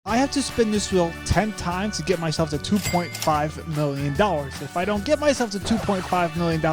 I have to spin this wheel 10 times to get myself to $2.5 million. If I don't get myself to $2.5 million,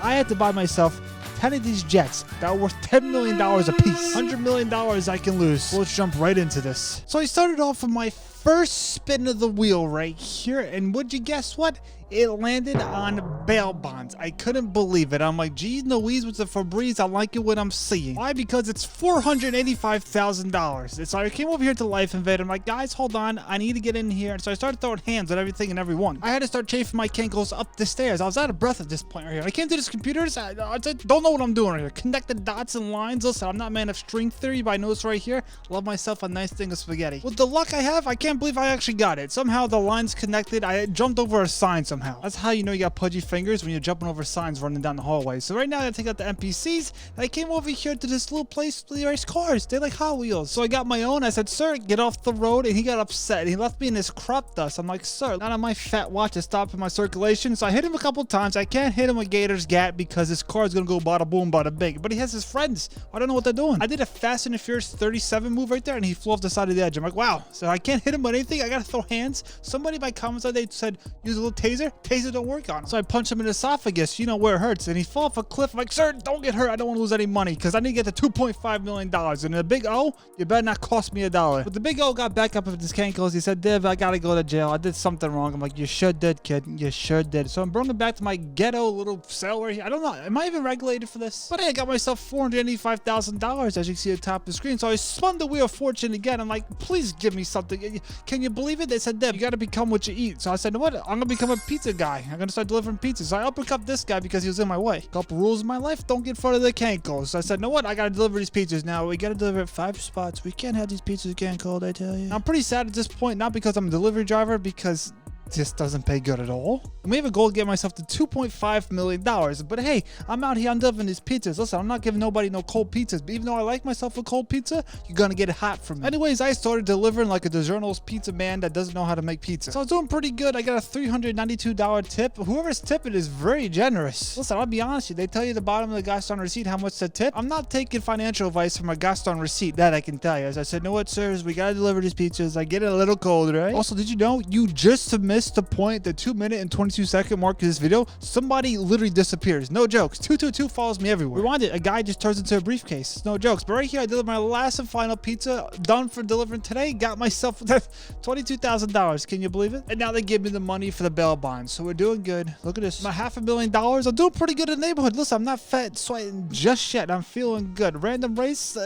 I have to buy myself 10 of these jets that are worth $10 million a piece. $100 million I can lose. So let's jump right into this. So I started off with my first spin of the wheel right here, and would you guess what? It landed on bail bonds. I couldn't believe it. I'm like, geez Louise with the Febreze, I like it what I'm seeing. Why? Because it's $485,000. So I came over here to Life Invade. I'm like, guys, hold on. I need to get in here. So I started throwing hands at everything and everyone. I had to start chafing my cankles up the stairs. I was out of breath at this point right here. I came to this computer. I don't know what I'm doing right here. Connect the dots and lines. Listen, I'm not a man of string theory, but I notice right here, love myself a nice thing of spaghetti. With the luck I have, I can't believe I actually got it. Somehow the lines connected. I jumped over a sign somehow. That's how you know you got pudgy fingers, when you're jumping over signs running down the hallway. So right now I gotta take out the NPCs. And I came over here to this little place to race cars. They like Hot Wheels. So I got my own. I said, sir, get off the road. And he got upset. He left me in this crop dust. I'm like, sir, not on my fat watch to stop my circulation. So I hit him a couple times. I can't hit him with Gator's Gat because his car is gonna go bada boom, bada big. But he has his friends. I don't know what they're doing. I did a Fast and the Furious 37 move right there, and he flew off the side of the edge. I'm like, wow. So I can't hit him with anything. I gotta throw hands. Somebody in my comments today said, use a little taser. Taser don't work on him. So I punched him in the esophagus, you know where it hurts, and he fell off a cliff. I'm like, sir, don't get hurt. I don't want to lose any money because I need to get to $2.5 million. And the big O, you better not cost me $1. But the big O got back up with his cankles. He said, Div, I gotta go to jail. I did something wrong. I'm like, you sure did, kid. You sure did. So I'm bringing back to my ghetto little cell right here. I don't know. Am I even regulated for this? But hey, I got myself $485,000, as you can see at the top of the screen. So I spun the wheel of fortune again. I'm like, please give me something. Can you believe it? They said, Div, you gotta become what you eat. So I said, you know what? I'm gonna become a pizza guy. I'm gonna start delivering pizzas. So I uppercut this guy because he was in my way. Couple rules in my life: don't get in front of the cankles. So I said, you know what? I gotta deliver these pizzas now. We gotta deliver 5 spots. We can't have these pizzas cankled, I tell you. I'm pretty sad at this point, not because I'm a delivery driver, because this doesn't pay good at all. And we have a goal to get myself to $2.5 million. But hey, I'm out here, I'm delivering these pizzas. Listen, I'm not giving nobody no cold pizzas. But even though I like myself a cold pizza, you're gonna get it hot from me. Anyways, I started delivering like a DiGiorno's pizza man that doesn't know how to make pizza. So I was doing pretty good. I got a $392 tip. Whoever's tipping is very generous. Listen, I'll be honest with you. They tell you at the bottom of the Gaston receipt how much to tip. I'm not taking financial advice from a Gaston receipt. That I can tell you. As I said, you know what, sirs? We gotta deliver these pizzas. I get it a little cold, right? Also, did you know you just missed the point, the 2-minute and 22-second mark of this video? Somebody literally disappears. No jokes. 222 follows me everywhere. Rewind it. A guy just turns into a briefcase. No jokes. But right here, I delivered my last and final pizza. Done for delivering today. Got myself $22,000. Can you believe it? And now they give me the money for the bail bonds. So we're doing good. Look at this. My $500,000. I'm doing pretty good in the neighborhood. Listen, I'm not fat sweating just yet. I'm feeling good. Random race.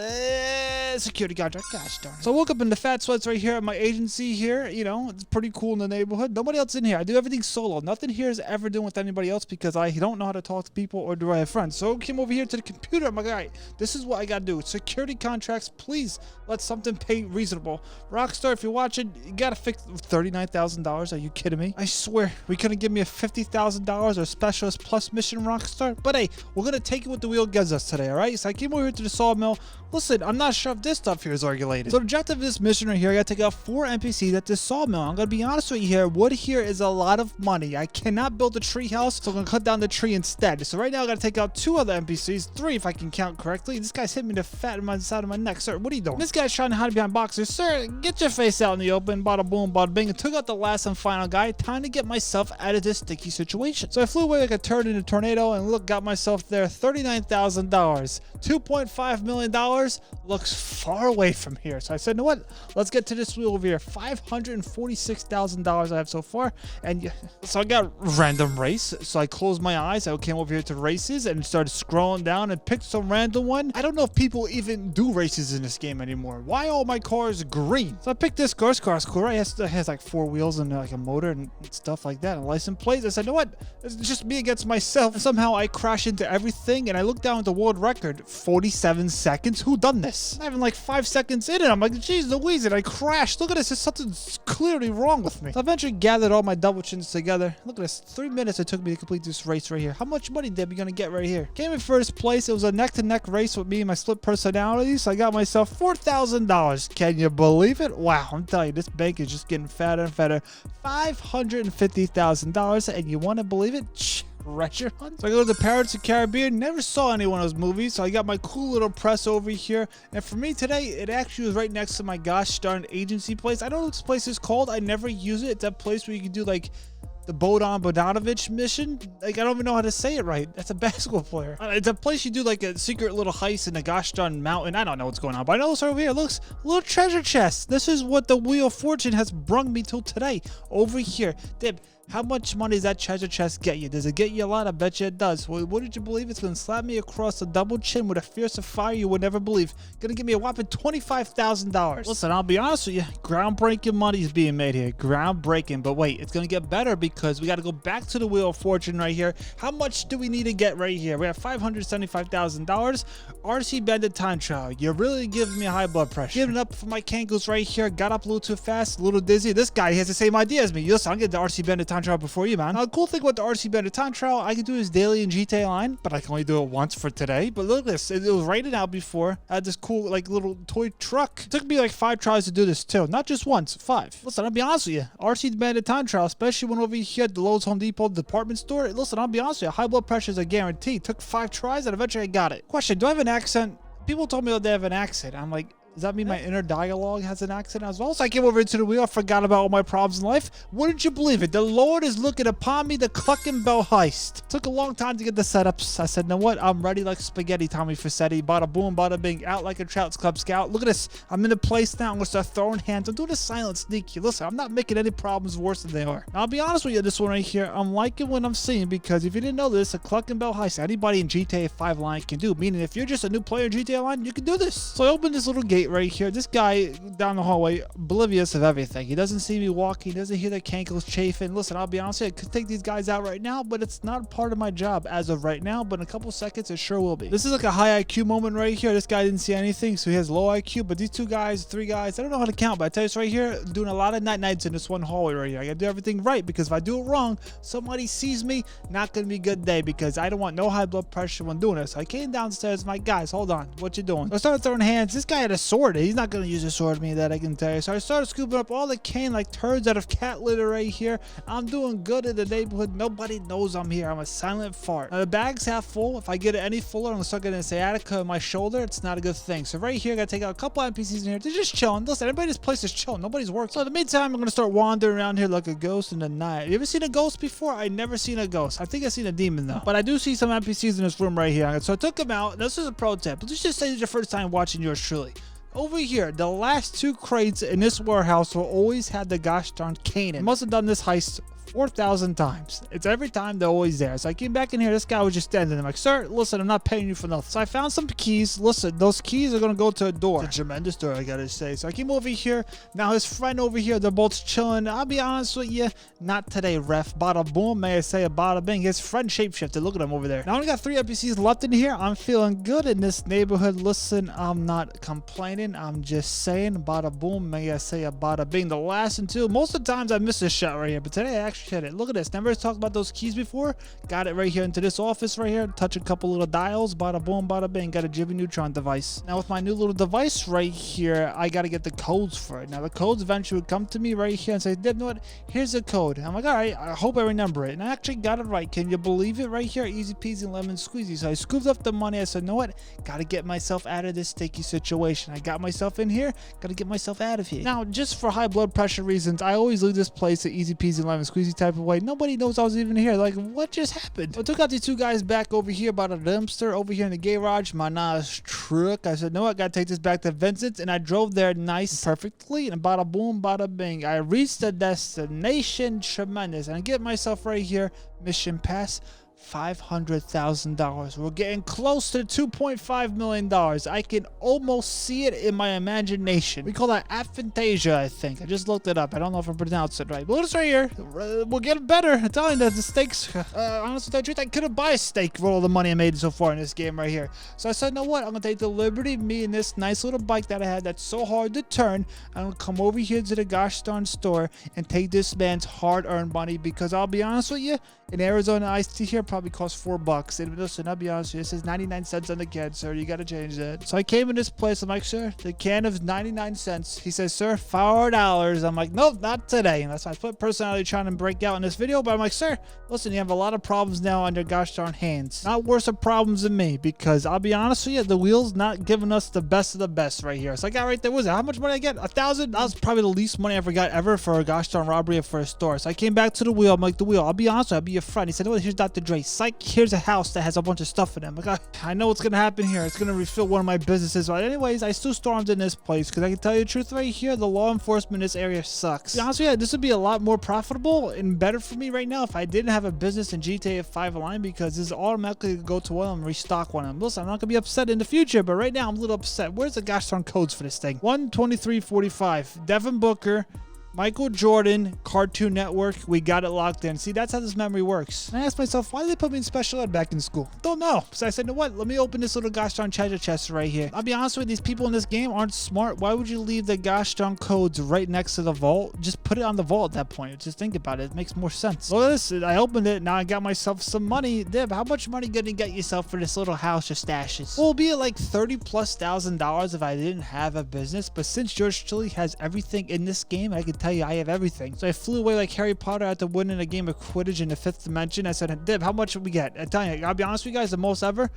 Security contract. Gosh darn it. So I woke up in the fat sweats right here at my agency here. You know, it's pretty cool in the neighborhood. Nobody else in here. I do everything solo. Nothing here is ever doing with anybody else because I don't know how to talk to people, or do I have friends? So I came over here to the computer. I'm like, all right, this is what I gotta do. Security contracts, please let something pay reasonable. Rockstar, if you're watching, you gotta fix $39,000. Are you kidding me? I swear, we couldn't give me a $50,000 or specialist plus mission, Rockstar. But hey, we're gonna take it what the wheel gives us today, all right? So I came over here to the sawmill. Listen, I'm not sure if this stuff here is regulated. So the objective of this mission right here, I gotta take out 4 NPCs at this sawmill. I'm gonna be honest with you here. Wood here is a lot of money. I cannot build a tree house, so I'm gonna cut down the tree instead. So right now I gotta take out 2 other NPCs, 3 if I can count correctly. This guy's hit me in the fat on my side of my neck. Sir, what are you doing? This guy's trying to hide behind boxers. Sir, get your face out in the open. Bada boom, bada bing. And took out the last and final guy. Time to get myself out of this sticky situation. So I flew away like a turd in a tornado, and look, got myself there. $39,000. $2.5 million looks far away from here. So I said, you know what? Let's get to this wheel over here. $546,000 I have so far. And yeah, so I got random race. So I closed my eyes. I came over here to races and started scrolling down and picked some random one. I don't know if people even do races in this game anymore. Why all my cars green? So I picked this car. This car's cool, right? It has like 4 wheels and like a motor and stuff like that, and license plates. I said, you know what? It's just me against myself. And somehow I crash into everything, and I look down at the world record, 47 seconds. Who done this? Not even like 5 seconds in it. I'm like, geez Louise, and I crashed. Look at this. There's something clearly wrong with me. So I eventually gathered all my double chins together. Look at this. 3 minutes it took me to complete this race right here. How much money did we gonna get right here? Came in first place. It was a neck-to-neck race with me and my split personality. So I got myself $4,000. Can you believe it? Wow, I'm telling you, this bank is just getting fatter and fatter. $550,000. And you want to believe it? treasure hunt. So I go to the Pirates of the Caribbean. Never saw any one of those movies, so I got my cool little press over here. And for me today, it actually was right next to my gosh darn agency place. I don't know what this place is called. I never use it. It's that place where you can do like the Bodan Bogdanovic mission. Like, I don't even know how to say it right. That's a basketball player. It's a place you do like a secret little heist in a gosh darn mountain. I don't know what's going on, but I know it's over here. Looks a little treasure chest. This is what the Wheel of Fortune has brung me till today. Over here. Dib, how much money does that treasure chest get you? Does it get you a lot? I bet you it does. Well, wouldn't you believe it's gonna slap me across the double chin with a fierce of fire you would never believe. Gonna give me a whopping $25,000. Listen, I'll be honest with you, groundbreaking money is being made here. Groundbreaking. But wait, it's gonna get better because we gotta go back to the Wheel of Fortune right here. How much do we need to get right here? We have $575,000. RC Bandit time trial. You're really giving me a high blood pressure. Giving up for my cankles right here. Got up a little too fast, a little dizzy. This guy has the same idea as me. Listen, I'll get the RC Bandit time trial before you, man. Now, the cool thing about the RC Bandit time trial, I can do this daily in GTA Online, but I can only do it once for today. But look at this. It was rated out before. I had this cool, like, little toy truck. It took me like 5 tries to do this, too. Not just once, 5. Listen, I'll be honest with you. RC Bandit time trial, especially when over here at the Lowe's Home Depot department store. Listen, I'll be honest with you. High blood pressure is a guarantee. Took 5 tries and eventually I got it. Question, do I have an accent? People told me that they have an accent. I'm like, does that mean my inner dialogue has an accent as well? So I came over into the wheel. I forgot about all my problems in life. Wouldn't you believe it? The Lord is looking upon me. The Cluckin Bell heist. Took a long time to get the setups. I said, you know what? I'm ready like spaghetti, Tommy Fassetti. Bada boom, bada bing. Out like a Trout's Club Scout. Look at this. I'm in a place now. I'm going to start throwing hands. I'm doing a silent sneaky. Listen, I'm not making any problems worse than they are. Now, I'll be honest with you. This one right here, I'm liking what I'm seeing because if you didn't know this, a Cluckin Bell heist, anybody in GTA 5 line can do. Meaning, if you're just a new player in GTA line, you can do this. So I opened this little gate right here. This guy down the hallway, oblivious of everything. He doesn't see me walking. He doesn't hear the cankles chafing. Listen, I'll be honest with you, I could take these guys out right now, but it's not part of my job as of right now, but in a couple seconds, it sure will be. This is like a high IQ moment right here. This guy didn't see anything, so he has low IQ, but these 2 guys, 3 guys, I don't know how to count, but I tell you this right here, doing a lot of nights in this one hallway right here. I gotta do everything right, because if I do it wrong, somebody sees me, not gonna be a good day, because I don't want no high blood pressure when doing this. I came downstairs, my guys, hold on, what you doing? I started throwing hands. This guy had a sword. He's not gonna use a sword at me, that I can tell you. So I started scooping up all the cane like turds out of cat litter right here. I'm doing good in the neighborhood. Nobody knows I'm here. I'm a silent fart. Now the bag's half full. If I get it any fuller, I'm gonna start getting a sciatica in my shoulder. It's not a good thing. So right here, I gotta take out a couple NPCs in here. They're just chilling. Listen, everybody in this place is chilling. Nobody's working. So in the meantime, I'm gonna start wandering around here like a ghost in the night. You ever seen a ghost before? I never seen a ghost. I think I've seen a demon though. But I do see some NPCs in this room right here. So I took them out. This is a pro tip. Let's just say it's your first time watching yours truly. Over here, the last 2 crates in this warehouse will always have the gosh darn cane. I must have done this heist 4,000 times. It's every time they're always there. So I came back in here. This guy was just standing there. I'm like, sir, listen, I'm not paying you for nothing. So I found some keys. Listen, those keys are going to go to a door. It's a tremendous door, I got to say. So I came over here. Now his friend over here, they're both chilling. I'll be honest with you, not today, ref. Bada boom, may I say a bada bing. His friend shapeshifted. Look at him over there. Now I only got 3 NPCs left in here. I'm feeling good in this neighborhood. Listen, I'm not complaining. I'm just saying bada boom, may I say a bada bing. The last and 2. Most of the times I miss this shot right here, but today I actually hit it. Look at this. Never talked about those keys before. Got it right here into this office right here. Touch a couple little dials. Bada boom, bada bing. Got a Jimmy Neutron device. Now with my new little device right here, I got to get the codes for it. Now the codes eventually would come to me right here and say, Deb, you know what? Here's the code. I'm like, all right, I hope I remember it. And I actually got it right. Can you believe it right here? Easy peasy lemon squeezy. So I scooped up the money. I said, you know what? Got to get myself out of this sticky situation. I got myself in here. Got to get myself out of here. Now, just for high blood pressure reasons, I always leave this place the easy peasy lemon squeezy type of way. Nobody knows I was even here. Like, what just happened? I took out these 2 guys back over here by the dumpster over here in the garage. My nice truck. I said, no, I gotta take this back to Vincent's, and I drove there nice, perfectly, and bada boom, bada bing. I reached the destination, tremendous, and I get myself right here. Mission pass. $500,000. We're getting close to $2.5 million. I can almost see it in my imagination. We call that aphantasia, I think. I just looked it up. I don't know if I pronounced it right. But it's right here. We'll get better. I'm telling you, the stakes. Honestly, the truth, I couldn't buy a steak for all the money I made so far in this game right here. So I said, you know what? I'm gonna take the liberty, me and this nice little bike that I had that's so hard to turn. I'm gonna come over here to the gosh darn store and take this man's hard-earned money, because I'll be honest with you, in Arizona iced tea here, probably cost $4. And listen, I'll be honest with you, it says 99 cents on the can, sir. You got to change that. So I came in this place. I'm like, sir, the can is 99 cents. He says, sir, $4. I'm like, nope, not today. And that's my split personality trying to break out in this video. But I'm like, sir, listen, you have a lot of problems now on your gosh darn hands. Not worse of problems than me, because I'll be honest with you, the wheel's not giving us the best of the best right here. So I got right there. What was it? How much money I get? 1,000? That was probably the least money I ever got ever for a gosh darn robbery for a store. So I came back to the wheel. I'm like, the wheel, I'll be honest with you, I'll be your friend. He said, well, here's Dr. Dre. Psych, here's a house that has a bunch of stuff in it. I'm like, I know what's gonna happen here. It's gonna refill one of my businesses. But anyways, I still stormed in this place because I can tell you the truth right here, the law enforcement in this area sucks. To be honest with you, this would be a lot more profitable and better for me right now if I didn't have a business in GTA 5 Online, because this is automatically go to one of them, restock one of them. Listen, I'm not gonna be upset in the future, but right now I'm a little upset. Where's the gosh darn codes for this thing? 12345. Devin Booker, Michael Jordan, Cartoon Network, we got it locked in. See, that's how this memory works. And I asked myself, why did they put me in special ed back in school? Don't know. So I said, you know what? Let me open this little gosh darn treasure chest right here. I'll be honest with you, these people in this game aren't smart. Why would you leave the gosh darn codes right next to the vault? Just put it on the vault at that point. Just think about it. It makes more sense. Look at this. I opened it. Now I got myself some money. Dib, how much money gonna get yourself for this little house of stashes? Well, it'll be like $30,000+ if I didn't have a business. But since George Chili has everything in this game, I can tell you I have everything. So I flew away like Harry Potter after winning a game of Quidditch in the 5th dimension. I said, Dib, how much did we get? I tell you, I'll be honest with you guys, the most ever,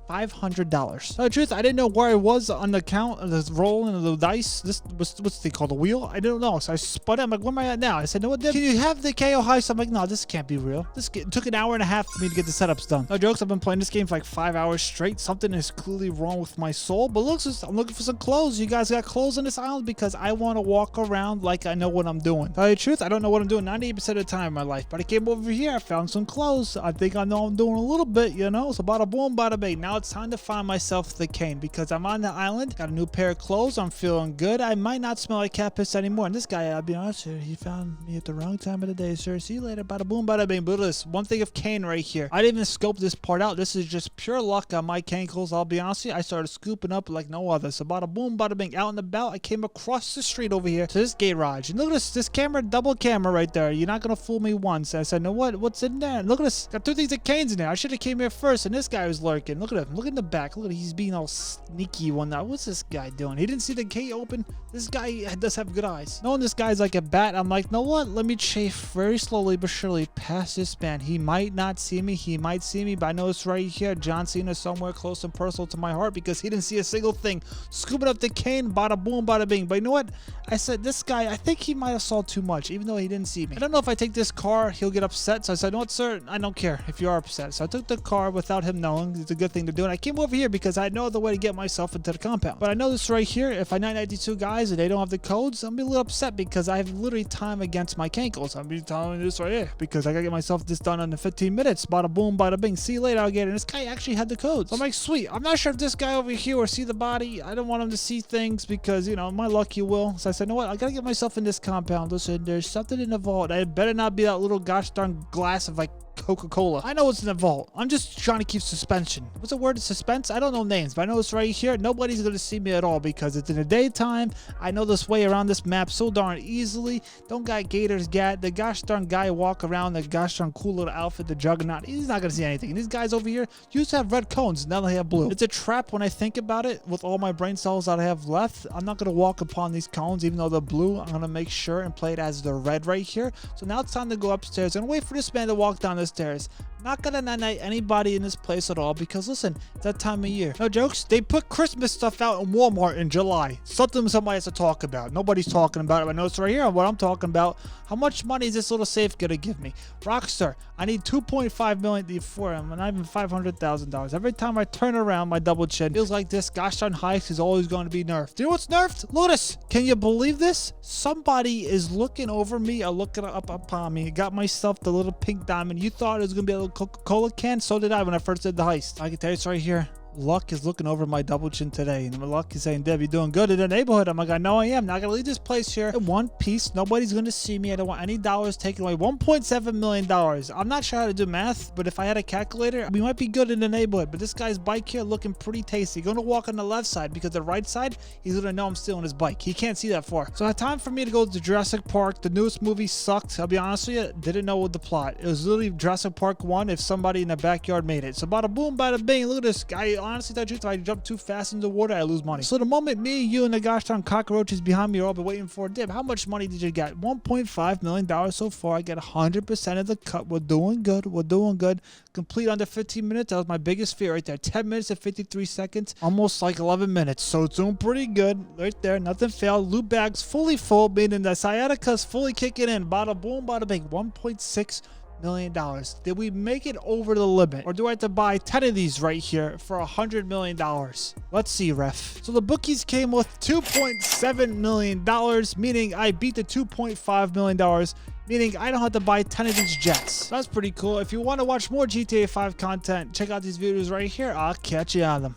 $500. The truth, I didn't know where I was on the count of the roll and the dice. This was, what's they call the wheel? I didn't know. So I spun it. I'm like, where am I at now? I said, no, what, Dib, can you have the Cayo heist? I'm like, no, this can't be real. It took an hour and a half for me to get the setups done. No jokes, I've been playing this game for like 5 hours straight. Something is clearly wrong with my soul. But look, I'm looking for some clothes. You guys got clothes on this island? Because I want to walk around like I know what I'm doing. Tell you the truth, I don't know what I'm doing 98% of the time in my life. But I came over here, I found some clothes. I think I know I'm doing a little bit, you know? So bada boom, bada bing. Now it's time to find myself the cane, because I'm on the island, got a new pair of clothes, I'm feeling good. I might not smell like cat piss anymore. And this guy, I'll be honest with you, he found me at the wrong time of the day, sir. See you later, bada boom, bada bing. But this one thing of cane right here, I didn't even scope this part out. This is just pure luck on my cankles. I'll be honest with you, I started scooping up like no other. So bada boom, bada bing, out and about, I came across the street over here to this garage. And look at this camera, double camera right there. You're not gonna fool me once. I said, no, what's in there? And look at this, got 2 things of canes in there. I should have came here first, and this guy was lurking. Look at him, look in the back. Look at him, he's being all sneaky one night. What's this guy doing? He didn't see the gate open. This guy does have good eyes. Knowing this guy's like a bat, I'm like, know what? Let me chafe very slowly but surely past this man. He might not see me. He might see me, but I know it's right here. John Cena somewhere close and personal to my heart, because he didn't see a single thing. Scooping up the cane, bada boom, bada bing. But you know what? I said, this guy, I think he might have saw too much, even though he didn't see me. I don't know if I take this car, he'll get upset. So I said, no, what, sir? I don't care if you are upset. So I took the car without him knowing. It's a good thing to do. And I came over here because I had no other way to get myself into the compound. But I know this right here, if I 992 guys and they don't have the codes, I'm a little upset because I have literally time against my cankles. I'm telling you this right here because I gotta get myself this done in 15 minutes. Bada boom, bada bing. See you later, alligator. And this guy actually had the codes. So I'm like, sweet. I'm not sure if this guy over here will see the body. I don't want him to see things because, you know, my luck he will. So I said, you know what? I gotta get myself in this compound. Listen, there's something in the vault. It better not be that little gosh darn glass of like Coca-Cola. I know it's in the vault. I'm just trying to keep suspension. What's the word? Suspense? I don't know names, but I know it's right here. Nobody's going to see me at all because it's in the daytime. I know this way around this map so darn easily. Don't got gators gat. The gosh darn guy walk around the gosh darn cool little outfit, the juggernaut. He's not going to see anything. And these guys over here used to have red cones. Now they have blue. It's a trap when I think about it. With all my brain cells that I have left, I'm not going to walk upon these cones even though they're blue. I'm going to make sure and play it as the red right here. So now it's time to go upstairs and wait for this man to walk down the stairs. Not gonna night anybody in this place at all because listen, it's that time of year. No jokes, they put Christmas stuff out in Walmart in July. Something somebody has to talk about. Nobody's talking about it. I know it's right here on what I'm talking about. How much money is this little safe gonna give me? Rockstar, I need 2.5 million for him, and not even $500,000. Every time I turn around, my double chin feels like this gosh darn heist is always going to be nerfed. Do you know what's nerfed? Look at this. Can you believe this? Somebody is looking over me or looking up upon me. Got myself the little pink diamond. You thought it was gonna be a little Coca-Cola can? So did I when I first did the heist. I can tell you it's right here. Luck is looking over my double chin today, and Luck is saying, Deb, you doing good in the neighborhood? I'm like, I know I am. Not gonna leave this place here in one piece. Nobody's gonna see me. I don't want any dollars taken away. $1.7 million. I'm not sure how to do math, but if I had a calculator, we might be good in the neighborhood. But this guy's bike here looking pretty tasty. Gonna walk on the left side because the right side, he's gonna know I'm stealing his bike. He can't see that far. So it's time for me to go to Jurassic Park. The newest movie sucked. I'll be honest with you, didn't know what the plot. It was literally Jurassic Park 1 if somebody in the backyard made it. So bada boom, bada bing. Look at this. I honestly thought if I jump too fast into the water, I lose money. So the moment me, you, and the gosh darn cockroaches behind me are all been waiting for a dip, how much money did you get? $1.5 million so far. I get 100% of the cut. We're doing good. We're doing good. Complete under 15 minutes. That was my biggest fear right there. 10 minutes and 53 seconds. Almost like 11 minutes. So it's doing pretty good. Right there. Nothing failed. Loot bags fully full, meaning the sciatica's fully kicking in. Bada boom, bada bing. $1.6 million. Did we make it over the limit, or do I have to buy 10 of these right here for $100 million? Let's see, ref. So the bookies came with $2.7 million, meaning I beat the $2.5 million, meaning I don't have to buy 10 of these jets. That's pretty cool. If you want to watch more GTA 5 content, check out these videos right here. I'll catch you on them.